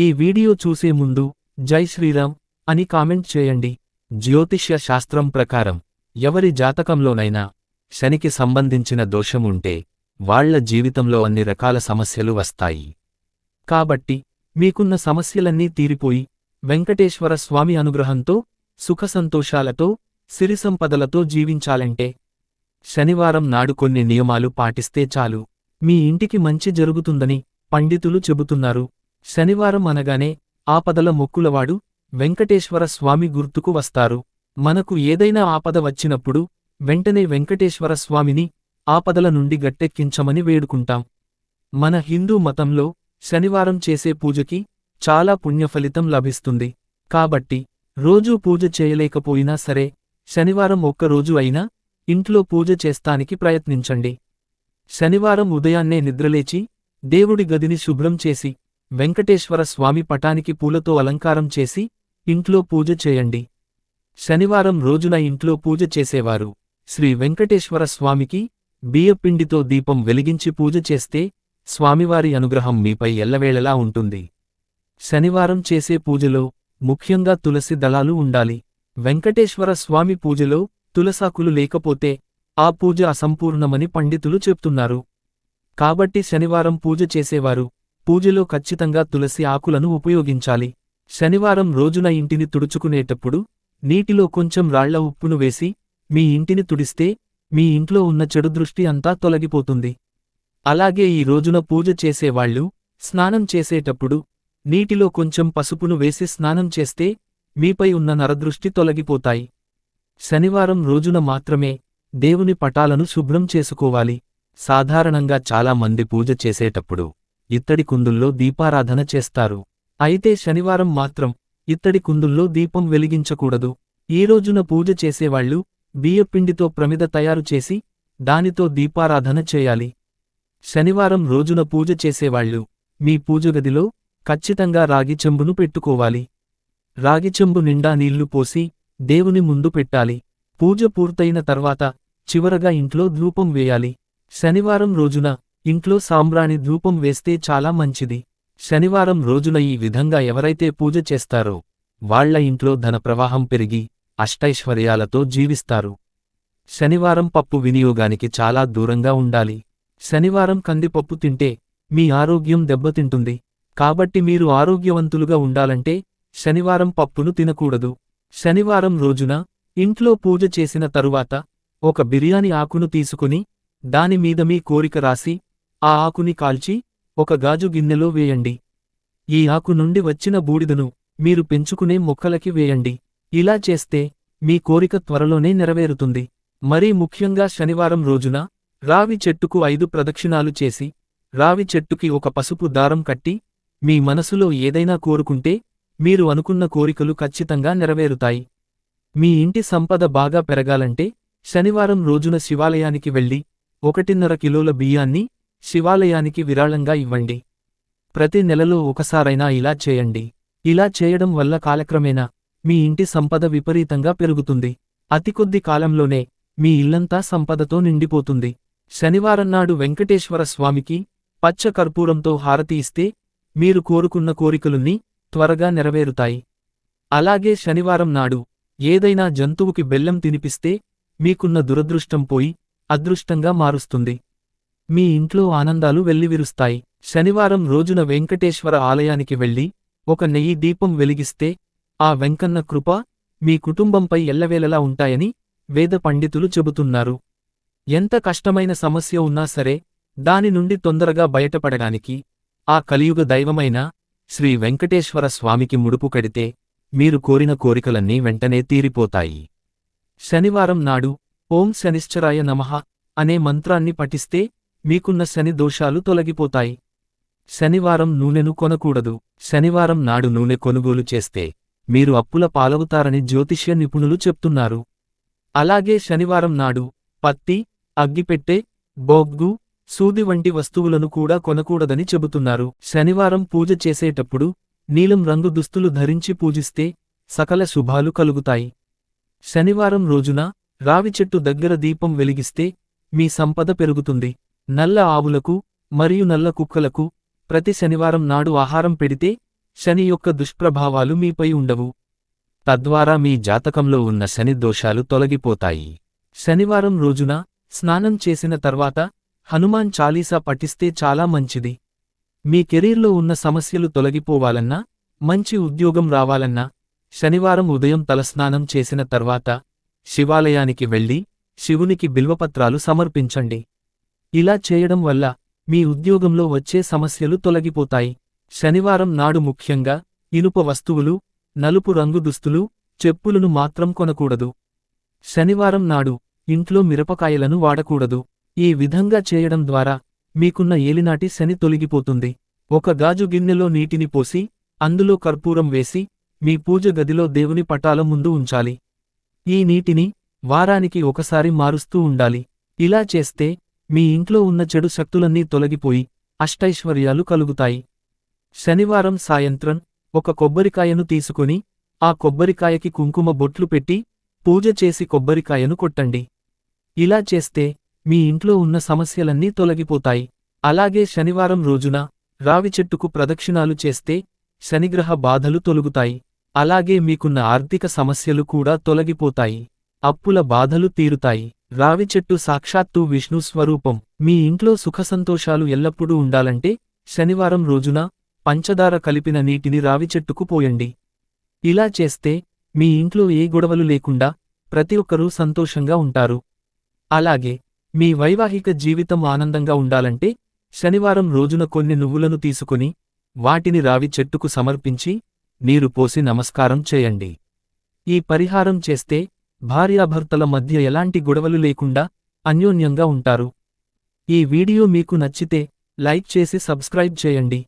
ఈ వీడియో చూసే ముందు జై శ్రీరామ్ అని కామెంట్ చేయండి. జ్యోతిష్య శాస్త్రం ప్రకారం ఎవరి జాతకంలోనైనా శనికి సంబంధించిన దోషం ఉంటే వాళ్ళ జీవితంలో అన్ని రకాల సమస్యలు వస్తాయి. కాబట్టి మీకున్న సమస్యలన్నీ తీరిపోయి వెంకటేశ్వర స్వామి అనుగ్రహంతో సుఖసంతోషాలతో సిరిసంపదలతో జీవించాలంటే శనివారం నాడు కొన్ని నియమాలు పాటిస్తే చాలు. మీ ఇంటికి మంచి జరుగుతుందని పండితులు చెబుతున్నారు. శనివారం అనగానే ఆపదల మొక్కులవాడు వెంకటేశ్వర స్వామి గుర్తుకు వస్తారు. మనకు ఏదైనా ఆపద వచ్చినప్పుడు వెంటనే వెంకటేశ్వర స్వామిని ఆపదల నుండి గట్టెక్కించమని వేడుకుంటాం. మన హిందూ మతంలో శనివారం చేసే పూజకి చాలా పుణ్యఫలితం లభిస్తుంది. కాబట్టి రోజూ పూజ చేయలేకపోయినా సరే శనివారం ఒక్కరోజు అయినా ఇంట్లో పూజ చేస్తానికి ప్రయత్నించండి. శనివారం ఉదయాన్నే నిద్రలేచి దేవుడి గదిని శుభ్రం చేసి వెంకటేశ్వర స్వామి పటానికి పూలతో అలంకారం చేసి ఇంట్లో పూజ చేయండి. శనివారం రోజున ఇంట్లో పూజ చేసేవారు శ్రీ వెంకటేశ్వర స్వామికి బియ్యపిండితో దీపం వెలిగించి పూజ చేస్తే స్వామివారి అనుగ్రహం మీపై ఎల్లవేళలా ఉంటుంది. శనివారం చేసే పూజలో ముఖ్యంగా తులసి దళాలు ఉండాలి. వెంకటేశ్వర స్వామి పూజలో తులసాకులు లేకపోతే ఆ పూజ అసంపూర్ణమని పండితులు చెప్తున్నారు. కాబట్టి శనివారం పూజ చేసేవారు పూజలో ఖచ్చితంగా తులసి ఆకులను ఉపయోగించాలి. శనివారం రోజున ఇంటిని తుడుచుకునేటప్పుడు నీటిలో కొంచెం రాళ్ల ఉప్పును వేసి మీ ఇంటిని తుడిస్తే మీ ఇంట్లో ఉన్న చెడు దృష్టి అంతా తొలగిపోతుంది. అలాగే ఈ రోజున పూజ చేసేవాళ్లు స్నానం చేసేటప్పుడు నీటిలో కొంచెం పసుపును వేసి స్నానం చేస్తే మీపై ఉన్న నరదృష్టి తొలగిపోతాయి. శనివారం రోజున మాత్రమే దేవుని పటాలను శుభ్రం చేసుకోవాలి. సాధారణంగా చాలా మంది పూజ చేసేటప్పుడు ఇత్తడి కుందుల్లో దీపారాధన చేస్తారు. అయితే శనివారం మాత్రం ఇత్తడి కుందుల్లో దీపం వెలిగించకూడదు. ఈ రోజున పూజ చేసేవాళ్లు బియ్యపిండితో ప్రమిద తయారు చేసి దానితో దీపారాధన చేయాలి. శనివారం రోజున పూజ చేసేవాళ్లు మీ పూజగదిలో ఖచ్చితంగా రాగి చెంబును పెట్టుకోవాలి. రాగి చెంబు నిండా నీళ్లు పోసి దేవుని ముందు పెట్టాలి. పూజ పూర్తయిన తర్వాత చివరగా ఇంట్లో ధూపం వేయాలి. శనివారం రోజున ఇంట్లో సాంబ్రాణి ధూపం వేస్తే చాలా మంచిది. శనివారం రోజున ఈ విధంగా ఎవరైతే పూజ చేస్తారో వాళ్ల ఇంట్లో ధన ప్రవాహం పెరిగి అష్టైశ్వర్యాలతో జీవిస్తారు. శనివారం పప్పు వినియోగానికి చాలా దూరంగా ఉండాలి. శనివారం కందిపప్పు తింటే మీ ఆరోగ్యం దెబ్బతింటుంది. కాబట్టి మీరు ఆరోగ్యవంతులుగా ఉండాలంటే శనివారం పప్పును తినకూడదు. శనివారం రోజున ఇంట్లో పూజ చేసిన తరువాత ఒక బిర్యానీ ఆకును తీసుకుని దానిమీద మీ కోరిక రాసి ఆ ఆకుని కాల్చి ఒక గాజు గిన్నెలో వేయండి. ఈ ఆకు నుండి వచ్చిన బూడిదను మీరు పెంచుకునే మొక్కలకి వేయండి. ఇలా చేస్తే మీ కోరిక త్వరలోనే నెరవేరుతుంది. మరీ ముఖ్యంగా శనివారం రోజున రావి చెట్టుకు 5 ప్రదక్షిణాలు చేసి రావి చెట్టుకి ఒక పసుపు దారం కట్టి మీ మనసులో ఏదైనా కోరుకుంటే మీరు అనుకున్న కోరికలు ఖచ్చితంగా నెరవేరుతాయి. మీ ఇంటి సంపద బాగా పెరగాలంటే శనివారం రోజున శివాలయానికి వెళ్లి 1.5 కిలోల బియ్యాన్ని శివాలయానికి విరాళంగా ఇవ్వండి. ప్రతి నెలలో ఒకసారైనా ఇలా చేయండి. ఇలా చేయడం వల్ల కాలక్రమేణా మీ ఇంటి సంపద విపరీతంగా పెరుగుతుంది. అతి కొద్ది కాలంలోనే మీ ఇల్లంతా సంపదతో నిండిపోతుంది. శనివారంనాడు వెంకటేశ్వర స్వామికి పచ్చ కర్పూరంతో హారతి ఇస్తే మీరు కోరుకున్న కోరికలున్నీ త్వరగా నెరవేరుతాయి. అలాగే శనివారం నాడు ఏదైనా జంతువుకి బెల్లం తినిపిస్తే మీకున్న దురదృష్టం పోయి అదృష్టంగా మారుస్తుంది. మీ ఇంట్లో ఆనందాలు వెల్లివిరుస్తాయి. శనివారం రోజున వెంకటేశ్వర ఆలయానికి వెళ్లి ఒక నెయ్యి దీపం వెలిగిస్తే ఆ వెంకన్న కృప మీ కుటుంబంపై ఎల్లవేళలా ఉంటాయని వేద పండితులు చెబుతున్నారు. ఎంత కష్టమైన సమస్య ఉన్నా సరే దాని నుండి తొందరగా బయటపడడానికి ఆ కలియుగ దైవమైన శ్రీ వెంకటేశ్వర స్వామికి ముడుపు కడితే మీరు కోరిన కోరికలన్నీ వెంటనే తీరిపోతాయి. శనివారం నాడు ఓం శనిశ్చరాయ నమః అనే మంత్రాన్ని పఠిస్తే మీకున్న శని దోషాలు తొలగిపోతాయి. శనివారం నూనెను కొనకూడదు. శనివారం నాడు నూనె కొనుగోలు చేస్తే మీరు అప్పుల పాలవుతారని జ్యోతిష్య నిపుణులు చెప్తున్నారు. అలాగే శనివారం నాడు పత్తి, అగ్గిపెట్టె, బొగ్గు, సూది వంటి వస్తువులను కూడా కొనకూడదని చెబుతున్నారు. శనివారం పూజ చేసేటప్పుడు నీలం రంగు దుస్తులు ధరించి పూజిస్తే సకల శుభాలు కలుగుతాయి. శనివారం రోజున రావి చెట్టు దగ్గర దీపం వెలిగిస్తే మీ సంపద పెరుగుతుంది. నల్ల ఆవులకు మరియు నల్ల కుక్కలకు ప్రతి శనివారం నాడు ఆహారం పెడితే శని యొక్క దుష్ప్రభావాలు మీపై ఉండవు. తద్వారా మీ జాతకంలో ఉన్న శని దోషాలు తొలగిపోతాయి. శనివారం రోజున స్నానం చేసిన తర్వాత హనుమాన్ చాలీసా పఠిస్తే చాలా మంచిది. మీ కెరీర్లో ఉన్న సమస్యలు తొలగిపోవాలన్నా, మంచి ఉద్యోగం రావాలన్నా శనివారం ఉదయం తలస్నానం చేసిన తర్వాత శివాలయానికి వెళ్ళి శివునికి బిల్వపత్రాలు సమర్పించండి. ఇలా చేయడం వల్ల మీ ఉద్యోగంలో వచ్చే సమస్యలు తొలగిపోతాయి. శనివారం నాడు ముఖ్యంగా ఇనుప వస్తువులు, నలుపు రంగు దుస్తులు, చెప్పులను మాత్రం కొనకూడదు. శనివారం నాడు ఇంట్లో మిరపకాయలను వాడకూడదు. ఈ విధంగా చేయడం ద్వారా మీకున్న ఏలినాటి శని తొలగిపోతుంది. ఒక గాజు గిన్నెలో నీటిని పోసి అందులో కర్పూరం వేసి మీ పూజ గదిలో దేవుని పటాల ముందు ఉంచాలి. ఈ నీటిని వారానికి ఒకసారి మారుస్తూ ఉండాలి. ఇలా చేస్తే మీ ఇంట్లో ఉన్న చెడు శక్తులన్నీ తొలగిపోయి అష్టైశ్వర్యాలు కలుగుతాయి. శనివారం సాయంత్రం ఒక కొబ్బరికాయను తీసుకొని ఆ కొబ్బరికాయకి కుంకుమ బొట్లు పెట్టి పూజ చేసి కొబ్బరికాయను కొట్టండి. ఇలా చేస్తే మీ ఇంట్లో ఉన్న సమస్యలన్నీ తొలగిపోతాయి. అలాగే శనివారం రోజున రావి చెట్టుకు ప్రదక్షిణాలు చేస్తే శనిగ్రహ బాధలు తొలగుతాయి. అలాగే మీకున్న ఆర్థిక సమస్యలు కూడా తొలగిపోతాయి. అప్పుల బాధలు తీరుతాయి. రావి చెట్టు సాక్షాత్తు విష్ణు స్వరూపం. మీ ఇంట్లో సుఖసంతోషాలు ఎల్లప్పుడూ ఉండాలంటే శనివారం రోజున పంచదార కలిపిన నీటిని రావి చెట్టుకు పోయండి. ఇలా చేస్తే మీ ఇంట్లో ఏ గొడవలు లేకుండా ప్రతి ఒక్కరూ సంతోషంగా ఉంటారు. అలాగే మీ వైవాహిక జీవితం ఆనందంగా ఉండాలంటే శనివారం రోజున కొన్ని నువ్వులను తీసుకుని వాటిని రావి చెట్టుకు సమర్పించి నీరు పోసి నమస్కారం చేయండి. ఈ పరిహారం చేస్తే భార్యాభర్తల మధ్య ఎలాంటి గొడవలు లేకుండా అన్యోన్యంగా ఉంటారు. ఈ వీడియో మీకు నచ్చితే లైక్ చేసి సబ్స్క్రైబ్ చేయండి.